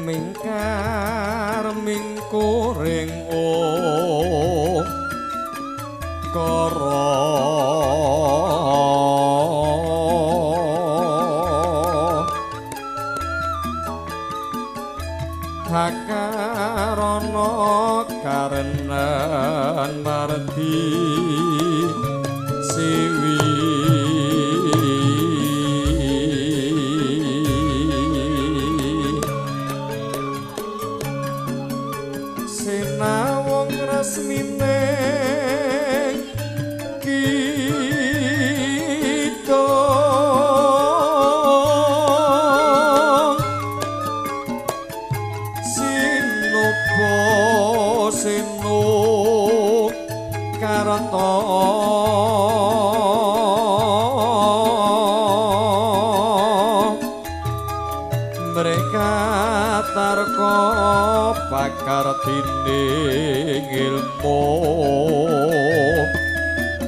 mingkar mingkuring kara hakarana karenan mardi siwi sinawung resmine kita sinupa sinuk karata mereka tarka pakar tinding ilmu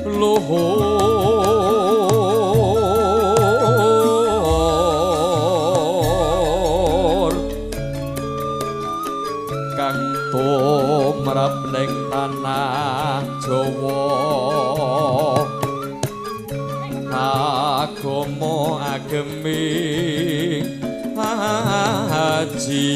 luhur kang tumrap ning tanah Jawa agama ageming haji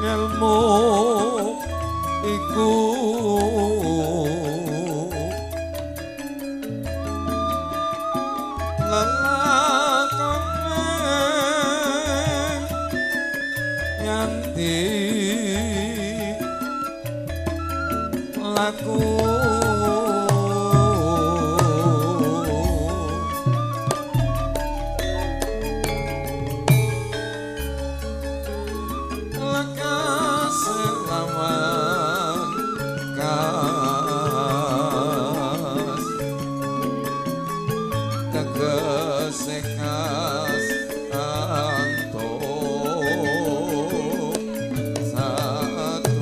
ngelmu iku lelakone nganti laku satu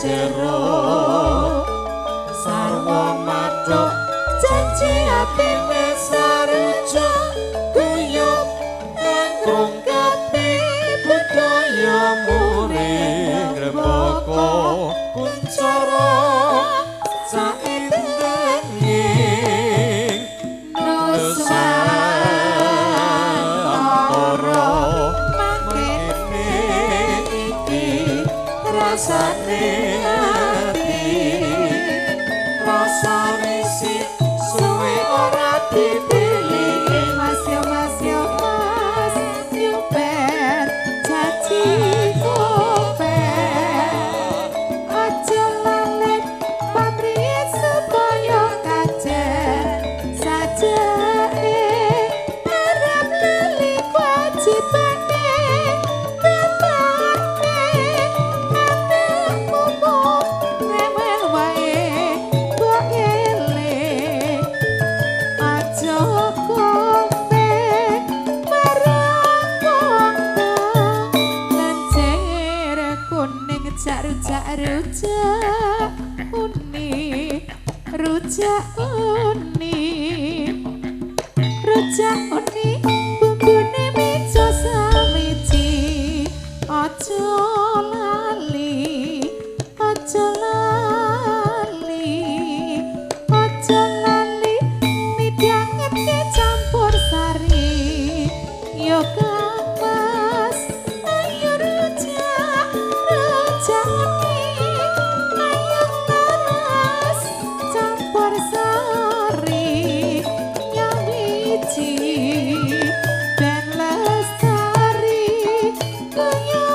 jero sarwa matuk janji atine saruja guyub engkrung kapi budaya muring rembaka kuncara saindenging nusa antara mangkene iki rasane rujak uni bumbune mijo sawiji aja lali midhangetke campur sari yo kapas ayo rujak uni ayo laras campur sari ben lestari kaya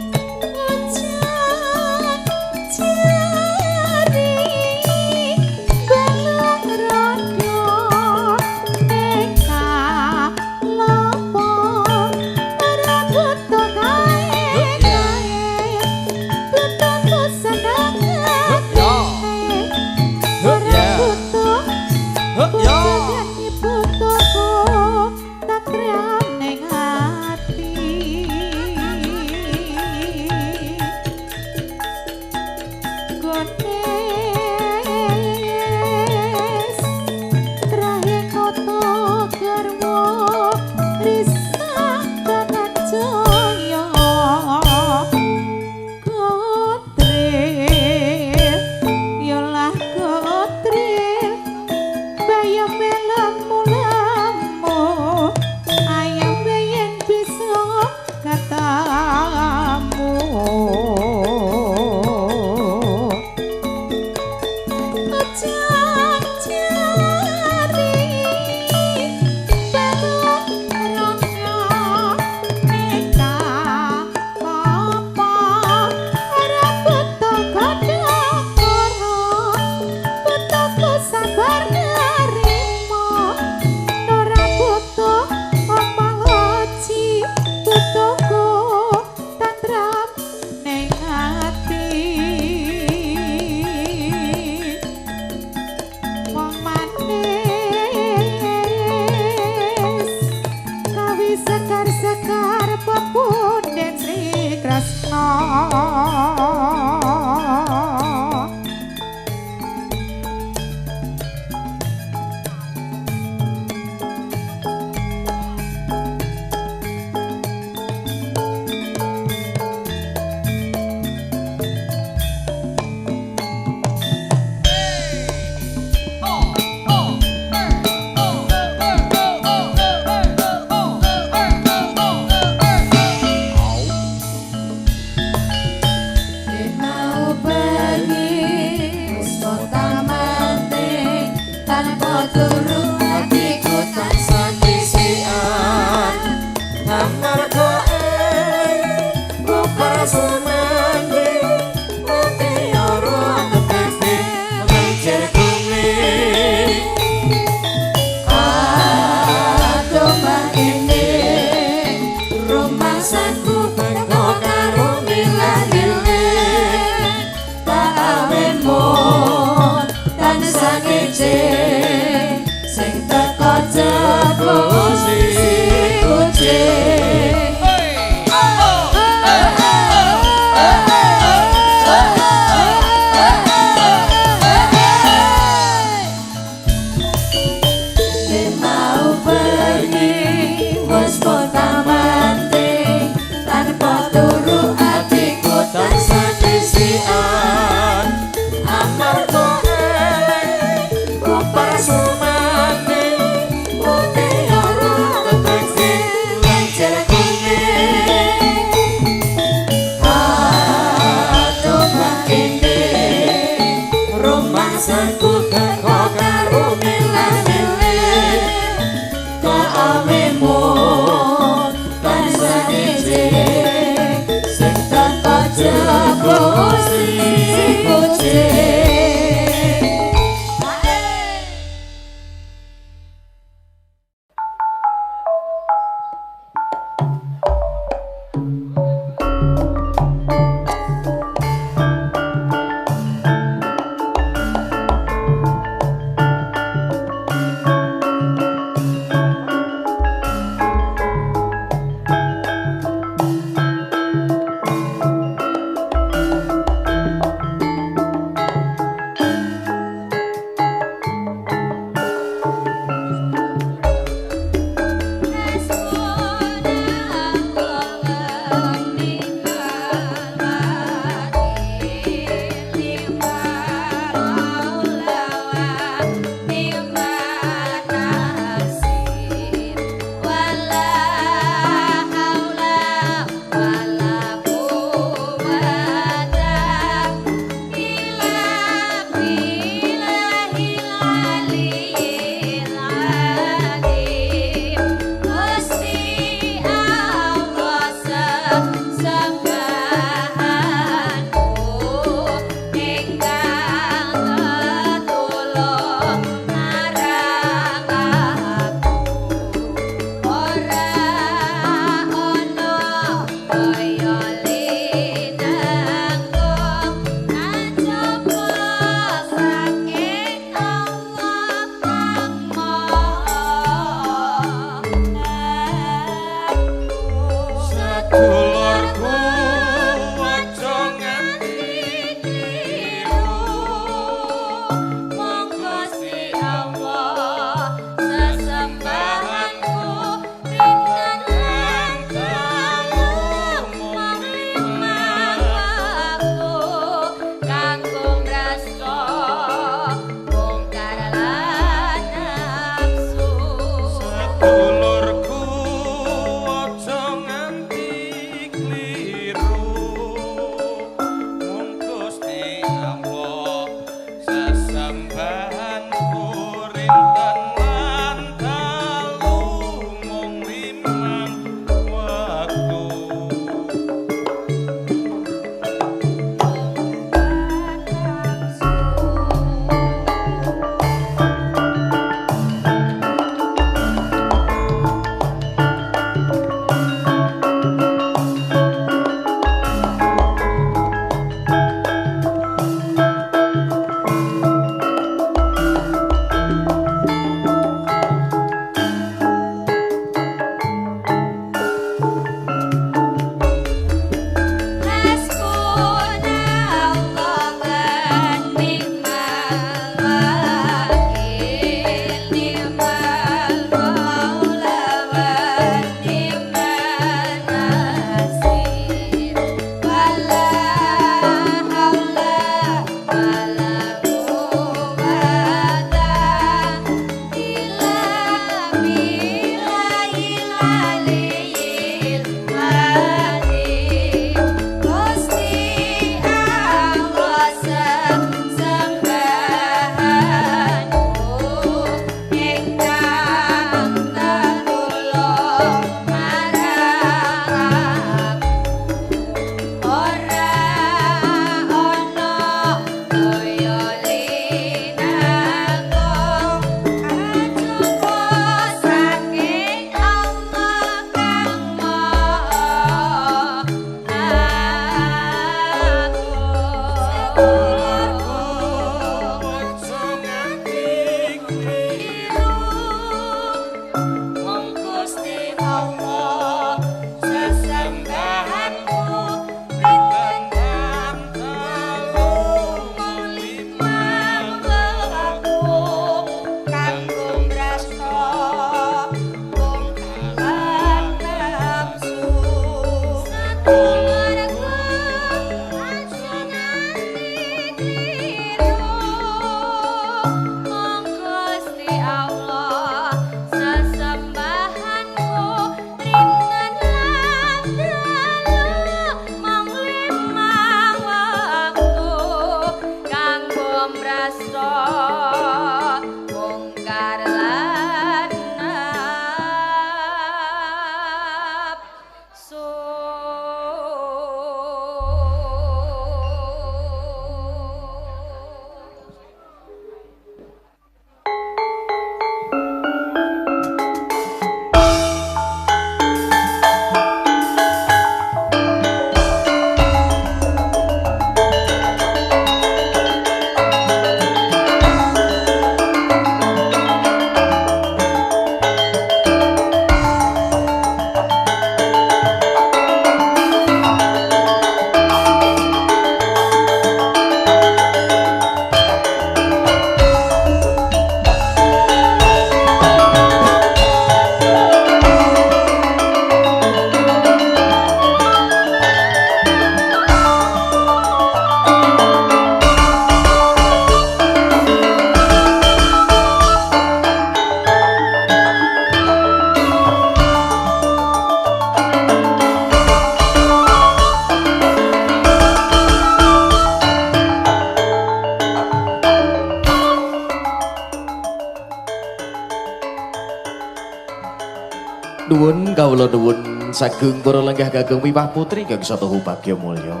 kawula nuwun sagung para lenggah kagem miwah putri kagem satuhu bagya mulya.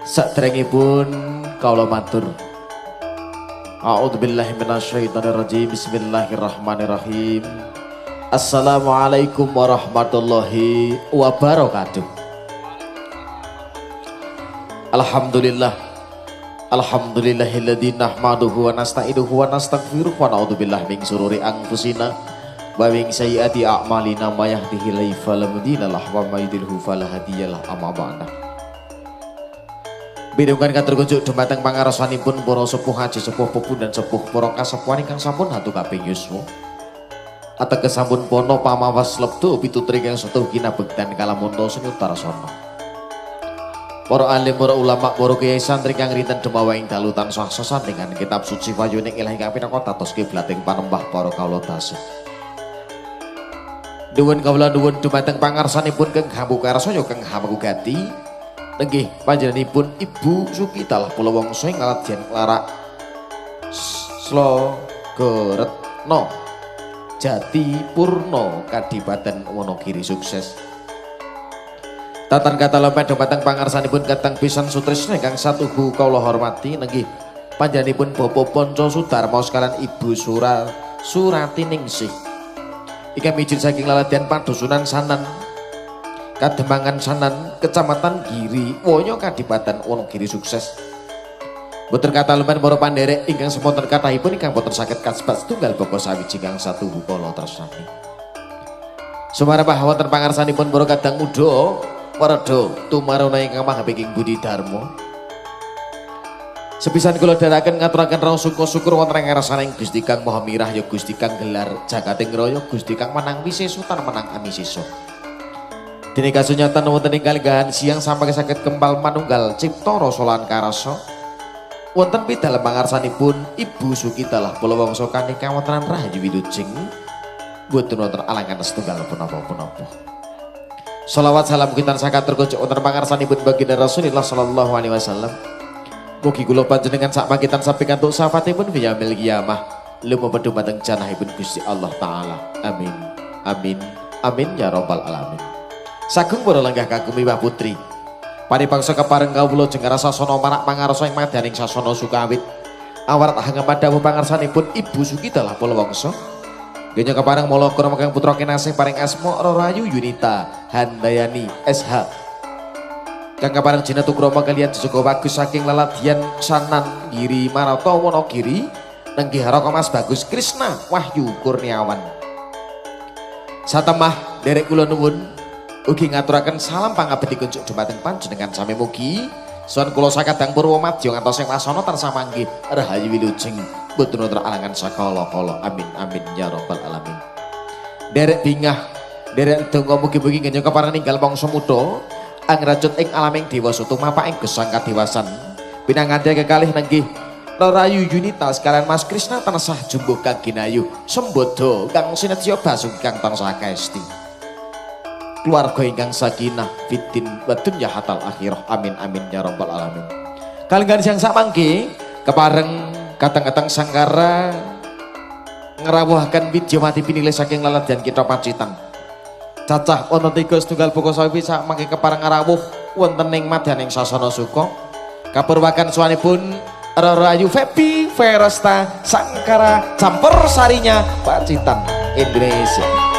Sadèrèngipun kawula matur A'udzubillahi minasyaitonirrajim. Bismillahirrahmanirrahim. Assalamualaikum warahmatullahi wabarakatuh. Alhamdulillah. Alhamdulillahilladzi nahmaduhu wa nasta'inuhu wa nastaghfiruh wa na'udzubillahi min syururi anfusina wa min sayyiati a'malina may yahdihillahu fala mudilla lahu wa may yudlilhu fala hadiyalah. Amma ba'du. Bidungan katur kunjuk dumateng pangarsanipun para sepuh haji sepuh pepun dan sepuh para kasepuhan ingkang sampun hatu kaping yuswa. Ateges sampun pono pamawas lebdo pitutri kang setuh kinabektan kalamunta sunyutarasana. Para alim, para ulama, para kiai santri kang rinten demawa ing dalu tansah sesandingan kitab suci wayuning Ilahi kang pinaka tatos kiblating panembah para kawula tasih. Nuwun kawula nuwun dumateng pangarsanipun kang hambukarsa kang hamugati. Nggih panjenenganipun Ibu Sukitalah Pulawangsa ing Ladyan Klarak Slogoretno Jati Purno Kadipaten Wonogiri sukses. Tatan kata lempet dumateng pangarsanipun katang pisan sutresna ingkang satuhu kawula hormati. Nggih panjenenganipun Bapak Panca Sudarma sekalian Ibu Surati Ningsih ingkang mijil saking Ladyan Padusunan Sanan Kademangan Sanan, Kecamatan Giri, Woyo Kadipaten Wonogiri sukses. Boten kata lempen para panderek ingkang semonten kathahipun ingkang boten saged kasebat setunggal bapa sawiji kang satuhu kala tresnani. Sumarepah wonten pangarsanipun para kadang muda, warada tumaruna ingkang mahapiking budi dharma. Sepisan kula dherekaken ngaturaken raos syukur wonten ing ngarsaning Gusti Kang Maha Mirah ya Gusti Kang gelar jagating raya, Gusti Kang menang wiseso tan menang amisisa. Dene kasunyatan wonten ing kalenggahan siang samangke saged kempal manunggal cipta rasa lan karasa wonten pidalem pangarsanipun Ibu Sukitalah Pulawangsa kanthi kawontenan rahayu wilujeng boten wonten alangan setunggal punapa-punapa. Shalawat salam kita sakatur kocok wonten pangarsanipun baginda Rasulullah sallallahu alaihi wasallam. Mugi kula panjenengan sak pakitan sampai kantuk syafaatipun fi yaumil qiyamah lumebu dumateng janahipun Gusti Allah taala. Amin. Amin. Amin ya rabbal alamin. Sagung para lenggah kagem miwah putri paripangsa kepareng kawula jengara sasana manak pangarsa ing madyaning sasana Sukawit awarat hangem dawuh pangarsanipun Ibu Sukitalah Pulawangsa genya kepareng mula krama kang putra kinasih paring asma Rahayu Yunita Handayani SH kang kepareng jinatu krama kaliyan Jaga Bagus saking Ladyan Sanan Giri Marata Wonogiri nenggih haraka Mas Bagus Krisna Wahyu Kurniawan satemah derek kula nuwun ugi ngaturaken salam pangabdi kunjuk dumateng panjenengan sami mugi sawan kula sakadang purwa madya ngantos ing wasana tansah manggih rahayu wilujeng boten wonten alangan sakala-kala. Amin amin ya rabbal alamin. Derek bingah derek donga mugi-mugi ngenyo kepareng ninggal mangsa muda angracut ing alaming dewasa tumapak ing gesang kadewasan pinanganti kekalih nenggih Rahayu Yunita sekalian Mas Krisna tansah jumbuh kang ginayu sembodo kang sinetya basuki kang tansah kaesti keluarga ingkang sakinah fitin wa dunya hatal akhirah. Amin amin ya rabbal alamin. Kalenggan siang samangke kepareng katang-katang sangkara ngrawuhaken Widyawati pinilih saking Ladyan kita Pacitan cacah wonten 3 setunggal buka sawi samangke kepareng ngrawuh wonten ing madyaning sasana suka kapurwakan suwanipun Rahayu Febi Veresta Sangkara campur sarinya Pacitan Indonesia.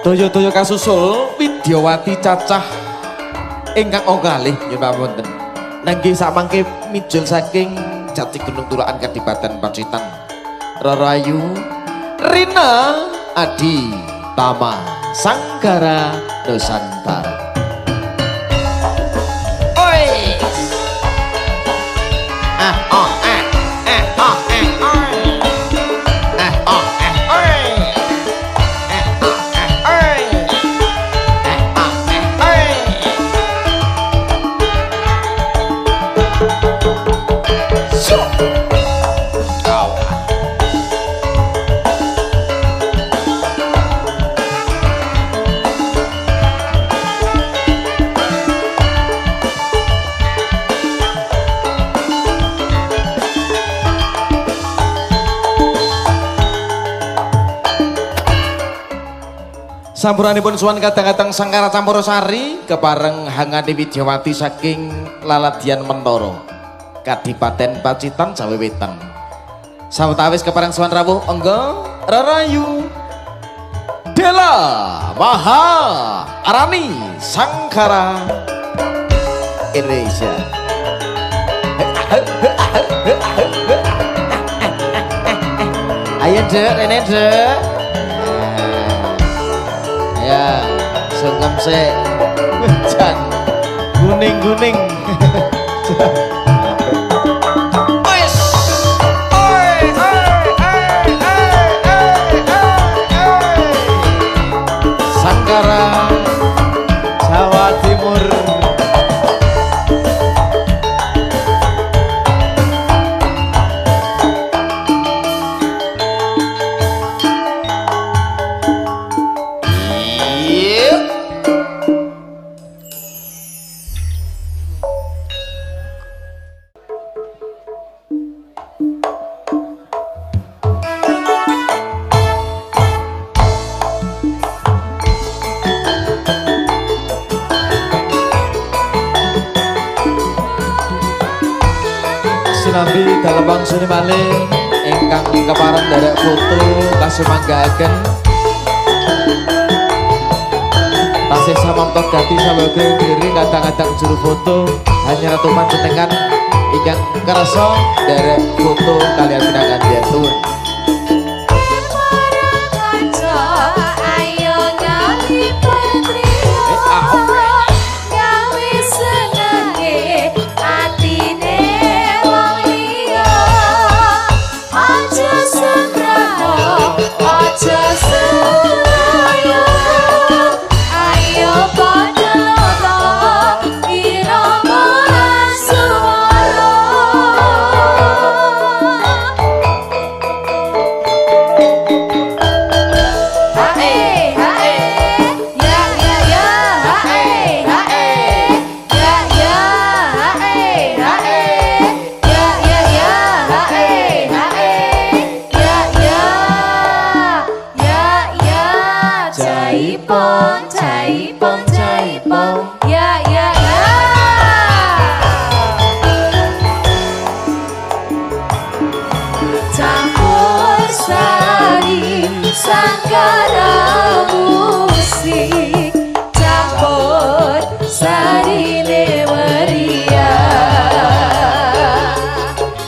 Daya-daya kasusul Widyawati cacah ingkang kalih nyuwun pamunten. Nanging samangke mijil saking Jati Gunung Tulakan Kadipaten Pacitan Rahayu Rina Adi Tama Sanggara Nusantara. Oi Sampuranipun suwan kadang-kadang Sangkara Campurasari kepareng Hangani Widyawati saking Laladian Mentoro Kadipaten Pacitan Jawa Wetan. Sawetawis kepareng suwan rawuh engga rarayu Dela Maha Arani Sangkara Indonesia. Ayo dek, Rene dek. Ya, sungkem sih. Jan, guning-guning. Wes. Oi, Sangkara Jawa Timur. Sinambi dalam bangsuni malih ingkang kepareng derek foto kasumanggaaken tasih samamta gati sabagai diri kadang-kadang juru foto hanya ratu panjenengan ingkang kerasa derek foto kalian pinangan diatun. Sangkara musik campur sari leweria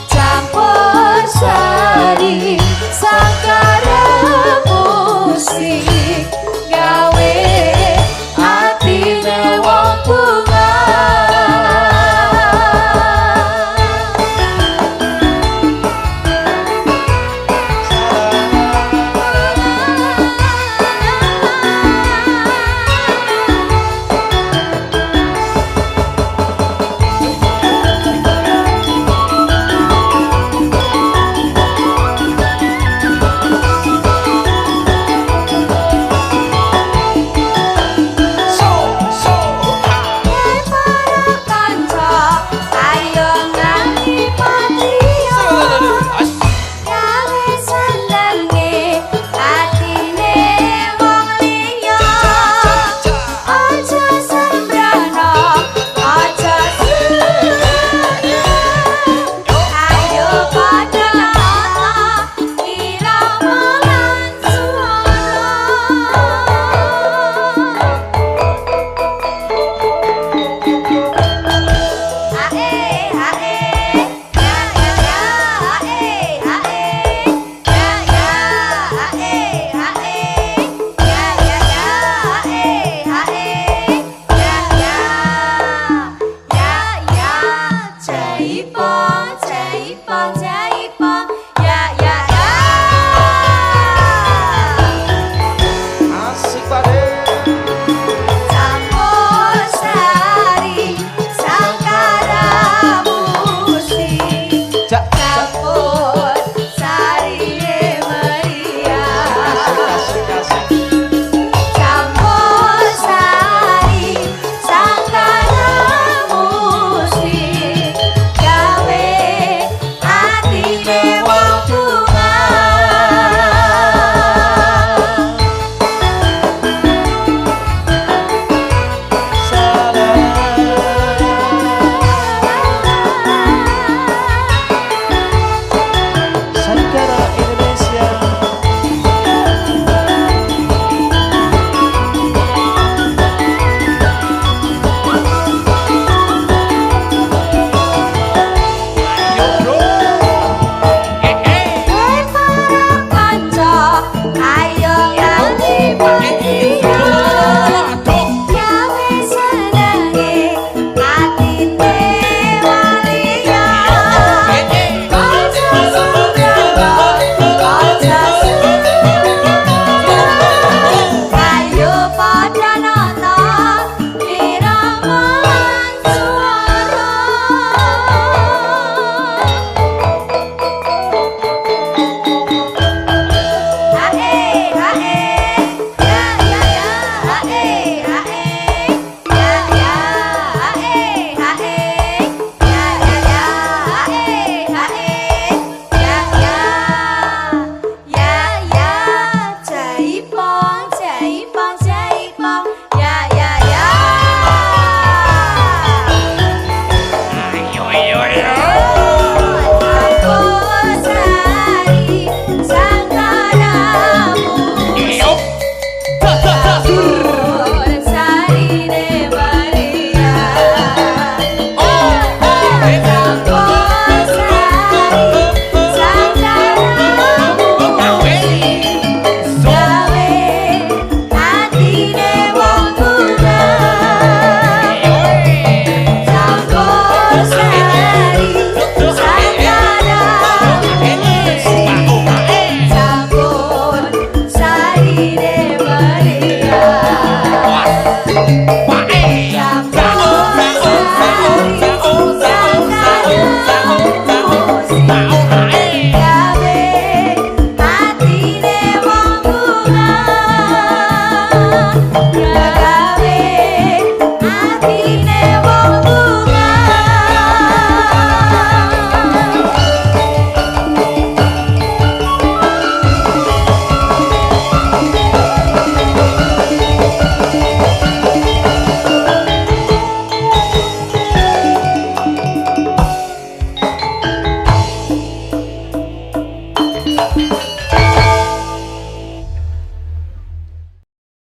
campur sari sangkara musik gawe atine wong bunga. atine